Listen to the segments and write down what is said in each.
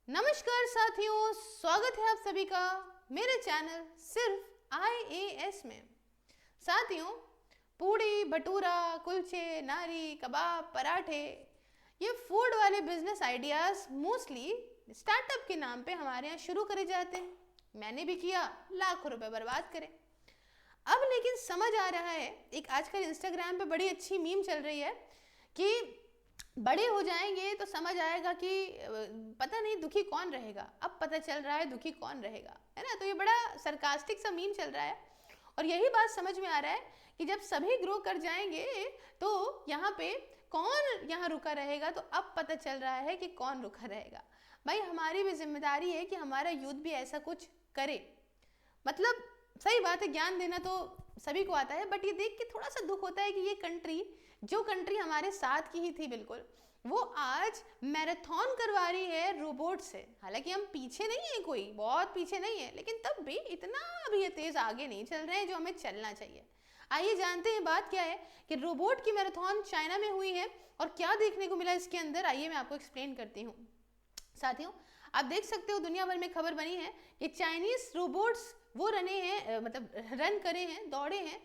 नमस्कार साथियों, स्वागत है आप सभी का मेरे चैनल सिर्फ IAS में। साथियों, पूड़ी भटूरा कुलचे नारी कबाब पराठे, ये फूड वाले बिजनेस आइडियाज मोस्टली स्टार्टअप के नाम पे हमारे यहाँ शुरू करे जाते हैं। मैंने भी किया, लाखों रुपए बर्बाद करे। अब लेकिन समझ आ रहा है, एक आजकल इंस्टाग्राम पे बड़ी अच्छी मीम चल रही है कि बड़े हो जाएंगे तो समझ आएगा कि पता नहीं दुखी कौन रहेगा। अब पता चल रहा है दुखी कौन रहेगा, है ना। तो ये बड़ा सरकास्टिक सा मीम चल रहा है और यही बात समझ में आ रहा है कि जब सभी ग्रो कर जाएंगे तो यहाँ पे कौन यहाँ रुका रहेगा। तो अब पता चल रहा है कि कौन रुका रहेगा। भाई, हमारी भी जिम्मेदारी है कि हमारा यूथ भी ऐसा कुछ करे। मतलब सही बात है, ज्ञान देना तो सभी को आता है, बट ये देख के थोड़ा सा दुख होता है कि ये कंट्री, जो कंट्री हमारे साथ की ही थी बिल्कुल, वो आज मैराथन करवा रही है रोबोट से। हालांकि हम पीछे नहीं है, कोई बहुत पीछे नहीं है, लेकिन तब भी इतना अभी ये तेज आगे नहीं चल रहे हैं जो हमें चलना चाहिए। आइए जानते हैं बात क्या है कि रोबोट की मैराथन चाइना में हुई है और क्या देखने को मिला इसके अंदर। आइए मैं आपको एक्सप्लेन करती हूँ। साथियों, आप देख सकते हो दुनिया भर में खबर बनी है कि चाइनीज रोबोट्स वो मतलब रन करे हैं, दौड़े हैं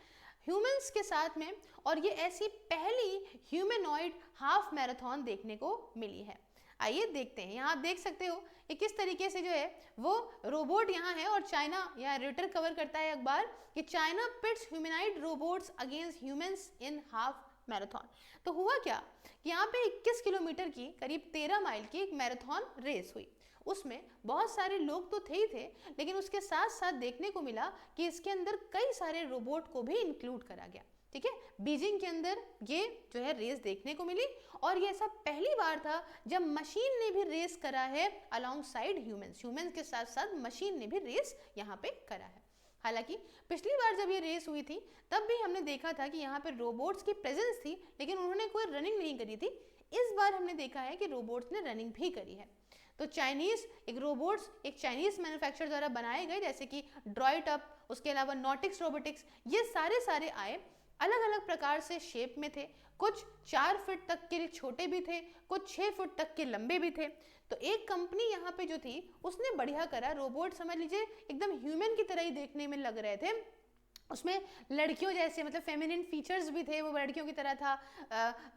ह्यूमंस के साथ में, और ये ऐसी पहली ह्यूमनॉइड हाफ मैराथन देखने को मिली है। आइए देखते हैं। यहाँ आप देख सकते हो कि किस तरीके से जो है वो रोबोट यहाँ है, और चाइना, यहाँ रिटर कवर करता है अखबार कि China pits humanoid robots against humans in half marathon. तो हुआ क्या कि यहाँ पे 21 किलोमीटर की, करीब 13 माइल की एक मैराथन रेस हुई। उसमें बहुत सारे लोग तो थे ही थे, लेकिन उसके साथ साथ देखने को मिला कि इसके अंदर कई सारे रोबोट को भी इंक्लूड करा गया। ठीक है, बीजिंग के अंदर ये जो है रेस देखने को मिली, और ये ऐसा पहली बार था जब मशीन ने भी रेस करा है अलोंग साइड ह्यूमंस। ह्यूमंस के साथ साथ मशीन ने भी रेस यहाँ पे करा है। हालांकि पिछली बार जब ये रेस हुई थी तब भी हमने देखा था कि यहाँ पे रोबोट्स की प्रेजेंस थी, लेकिन उन्होंने कोई रनिंग नहीं करी थी। इस बार हमने देखा है कि रोबोट्स ने रनिंग भी करी है। तो चाइनीज एक रोबोट्स एक चाइनीज मैन्युफैक्चरर द्वारा बनाए गए, जैसे कि ड्रॉइट अप, उसके अलावा नॉटिक्स रोबोटिक्स, ये सारे आए। अलग अलग प्रकार से शेप में थे, कुछ 4 फीट तक के छोटे भी थे, कुछ 6 फुट तक के लंबे भी थे। तो एक कंपनी यहाँ पे जो थी उसने बढ़िया करा, रोबोट समझ लीजिए एकदम ह्यूमन की तरह ही देखने में लग रहे थे। उसमें लड़कियों जैसे, मतलब फेमिनिन फीचर्स भी थे, वो लड़कियों की तरह था,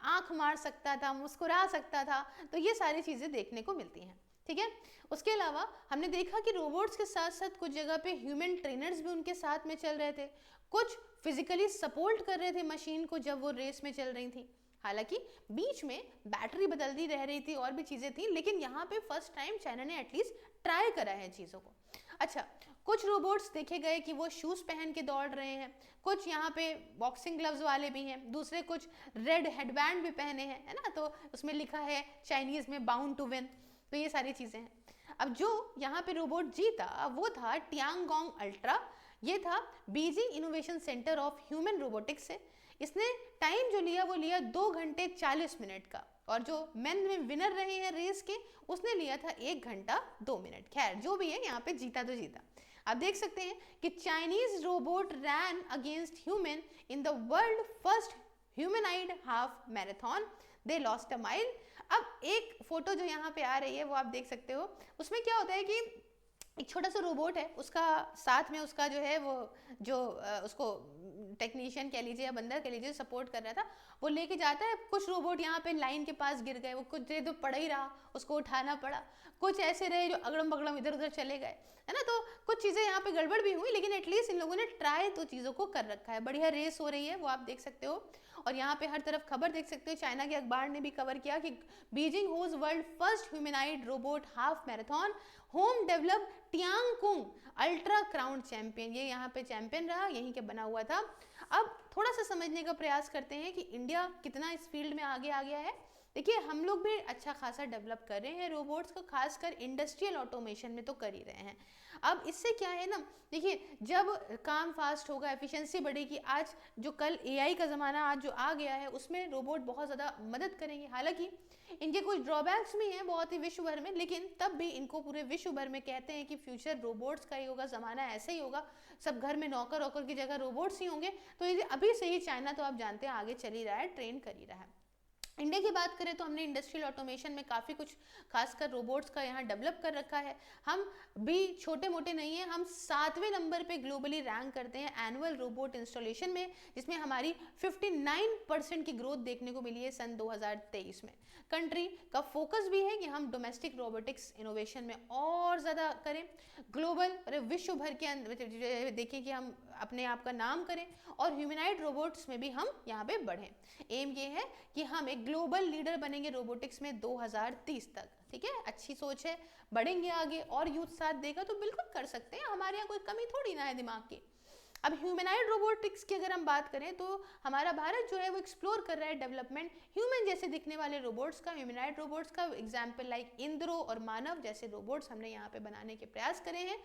आंख मार सकता था, मुस्कुरा सकता था। तो ये सारी चीज़ें देखने को मिलती हैं। ठीक है, उसके अलावा हमने देखा कि रोबोट्स के साथ साथ कुछ जगह पे ह्यूमन ट्रेनर्स भी उनके साथ में चल रहे थे, कुछ फिजिकली सपोर्ट कर रहे थे मशीन को जब वो रेस में चल रही थी। हालांकि बीच में बैटरी बदलती रह रही थी और भी चीज़ें थी, लेकिन यहाँ पे फर्स्ट टाइम चाइना ने एटलीस्ट ट्राई करा है चीज़ों को। अच्छा, कुछ रोबोट्स देखे गए कि वो शूज़ पहन के दौड़ रहे हैं, कुछ यहाँ पे बॉक्सिंग ग्लव्स वाले भी हैं, दूसरे कुछ रेड हेडबैंड भी पहने हैं, है ना। तो उसमें लिखा है चाइनीज़ में बाउंड टू विन। तो ये सारी चीज़ें हैं। अब जो यहाँ पे रोबोट जीता वो था टियांगोंग अल्ट्रा। ये था Beijing innovation centre of human robotics से। इसने टाइम जो लिया वो लिया 2 घंटे 40 मिनट का, और जो मेन में विनर रहे हैं रेस के उसने लिया था 1 घंटा 2 मिनट। खैर जो भी है, यहाँ पे जीता तो जीता। आप देख सकते हैं कि Chinese robot ran against human in the world first humanoid half marathon, they lost a mile. अब एक फोटो जो यहाँ पे आ रही है वो आप देख सकते हो। उसमें क्या होता है कि एक छोटा सा रोबोट है, उसका साथ में उसका जो है वो जो उसको टेक्नीशियन कह लीजिए या बंदर कह लीजिए, सपोर्ट कर रहा था, वो लेके जाता है। कुछ रोबोट यहाँ पे लाइन के पास गिर गए, वो कुछ देर तो पड़ा ही रहा, उसको उठाना पड़ा। कुछ ऐसे रहे जो अगड़म बगड़म इधर उधर चले गए, है ना। तो कुछ चीज़ें यहाँ पे गड़बड़ भी हुई, लेकिन एटलीस्ट इन लोगों ने ट्राई तो चीज़ों को कर रखा है। बढ़िया रेस हो रही है वो आप देख सकते हो। और यहाँ पे हर तरफ खबर देख सकते हो, चाइना के अखबार ने भी कवर किया कि बीजिंग होज world first humanoid robot half marathon, home develop Tiangong Ultra crown champion. ये यहाँ पे चैंपियन रहा, यहीं के बना हुआ था। अब थोड़ा सा समझने का प्रयास करते हैं कि इंडिया कितना इस फील्ड में आगे आ गया है। देखिए, हम लोग भी अच्छा खासा डेवलप कर रहे हैं रोबोट्स को, खासकर इंडस्ट्रियल ऑटोमेशन में तो कर ही रहे हैं। अब इससे क्या है ना, देखिए जब काम फास्ट होगा, एफिशिएंसी बढ़ेगी। आज जो कल एआई का ज़माना आज जो आ गया है, उसमें रोबोट बहुत ज़्यादा मदद करेंगे। हालांकि इनके कुछ ड्रॉबैक्स भी हैं बहुत ही विश्व भर में, लेकिन तब भी इनको पूरे विश्व भर में कहते हैं कि फ्यूचर रोबोट्स का ही होगा, ज़माना ऐसे ही होगा, सब घर में नौकर वोकर की जगह रोबोट्स ही होंगे। तो ये अभी से ही चाइना तो आप जानते हैं आगे चल ही रहा है, ट्रेन कर ही रहा है। इंडिया की बात करें तो हमने इंडस्ट्रियल ऑटोमेशन में काफ़ी कुछ खासकर रोबोट्स का यहाँ डेवलप कर रखा है। हम भी छोटे मोटे नहीं हैं, हम 7वें नंबर पे ग्लोबली रैंक करते हैं एनुअल रोबोट इंस्टॉलेशन में, जिसमें हमारी 59% की ग्रोथ देखने को मिली है सन 2023 में। कंट्री का फोकस भी है कि हम डोमेस्टिक रोबोटिक्स इनोवेशन में और ज़्यादा करें, ग्लोबल और विश्व भर के अंदर देखें कि हम अपने आप का नाम करें, और ह्यूमनॉइड रोबोट्स में भी हम यहाँ पे बढ़ें। एम ये है कि हम एक ग्लोबल लीडर बनेंगे रोबोटिक्स में 2030 तक। ठीक है, अच्छी सोच है, बढ़ेंगे आगे और यूथ साथ देगा तो बिल्कुल कर सकते हैं, हमारे यहाँ कोई कमी थोड़ी ना है दिमाग की। अब ह्यूमनॉइड रोबोटिक्स की अगर हम बात करें तो हमारा भारत जो है वो एक्सप्लोर कर रहा है डेवलपमेंट ह्यूमन जैसे दिखने वाले रोबोट्स का, ह्यूमनॉइड रोबोट्स का एग्जाम्पल लाइक इंद्रो और मानव जैसे रोबोट्स हमने यहाँ पे बनाने के प्रयास करे हैं।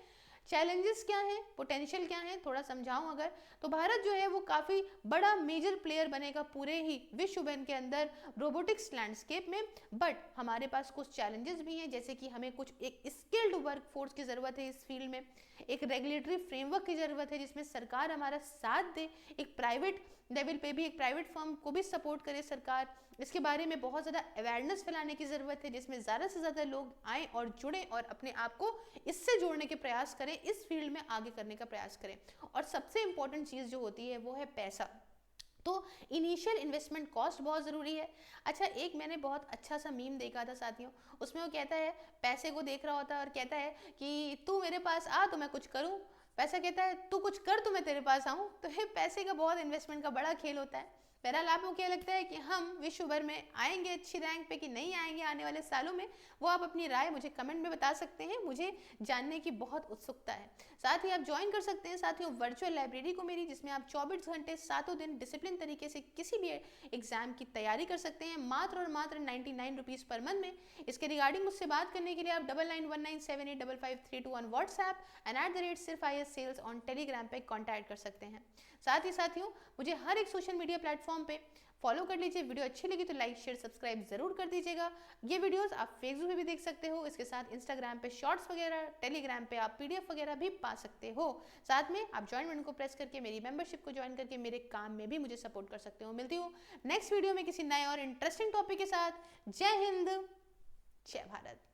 चैलेंजेस क्या हैं, पोटेंशियल क्या है, थोड़ा समझाऊं अगर तो भारत जो है वो काफ़ी बड़ा मेजर प्लेयर बनेगा पूरे ही विश्व भर के अंदर रोबोटिक्स लैंडस्केप में। बट हमारे पास कुछ चैलेंजेस भी हैं, जैसे कि हमें कुछ एक स्किल्ड वर्कफोर्स की ज़रूरत है इस फील्ड में, एक रेगुलेटरी फ्रेमवर्क की ज़रूरत है जिसमें सरकार हमारा साथ दे, एक प्राइवेट लेवल पे भी एक प्राइवेट फर्म को भी सपोर्ट करे सरकार। इसके बारे में बहुत ज़्यादा अवेयरनेस फैलाने की ज़रूरत है जिसमें ज़्यादा से ज़्यादा लोग आएँ और जुड़ें और अपने आप को इससे जोड़ने के प्रयास करें, इस फील्ड में आगे करने का प्रयास करें। और सबसे इम्पोर्टेंट चीज़ जो होती है वो है पैसा। तो इनिशियल इन्वेस्टमेंट कॉस्ट बहुत ज़रूरी है। अच्छा, एक मैंने बहुत अच्छा सा मीम देखा था साथियों, उसमें वो कहता है, पैसे को देख रहा होता है और कहता है कि तू मेरे पास आ तो मैं कुछ करूं, पैसा कहता है तू कुछ कर तो मैं तेरे पास आऊं। तो ये पैसे का बहुत इन्वेस्टमेंट का बड़ा खेल होता है। बहरहाल आपको क्या लगता है कि हम विश्व भर में आएंगे अच्छी रैंक पे कि नहीं आएंगे आने वाले सालों में, वो आप अपनी राय मुझे कमेंट में बता सकते हैं, मुझे जानने की बहुत उत्सुकता है। साथ ही आप ज्वाइन कर सकते हैं साथियों वर्चुअल लाइब्रेरी को मेरी, जिसमें आप 24 घंटे 7 दिन डिसिप्लिन तरीके से किसी भी एग्जाम की तैयारी कर सकते हैं मात्र और मात्र 99 रुपीज़ पर मंथ में। इसके रिगार्डिंग मुझसे बात करने के लिए आप 9919785532 WhatsApp and @SIRFISSales on Telegram पे कॉन्टैक्ट कर सकते हैं। साथ ही साथियों मुझे हर एक सोशल मीडिया प्लेटफॉर्म पे फॉलो कर लीजिए। वीडियो अच्छी लगी तो लाइक शेयर सब्सक्राइब जरूर कर दीजिएगा। ये वीडियोस आप फेसबुक पे भी देख सकते हो, इसके साथ इंस्टाग्राम पे शॉर्ट्स वगैरह, टेलीग्राम पे आप PDF वगैरह भी पा सकते हो। साथ में आप ज्वाइन बटन को प्रेस करके मेरी मेंबरशिप को ज्वाइन करके मेरे काम में भी मुझे सपोर्ट कर सकते हो। मिलती हूँ नेक्स्ट वीडियो में किसी नए और इंटरेस्टिंग टॉपिक के साथ। जय हिंद, जय भारत।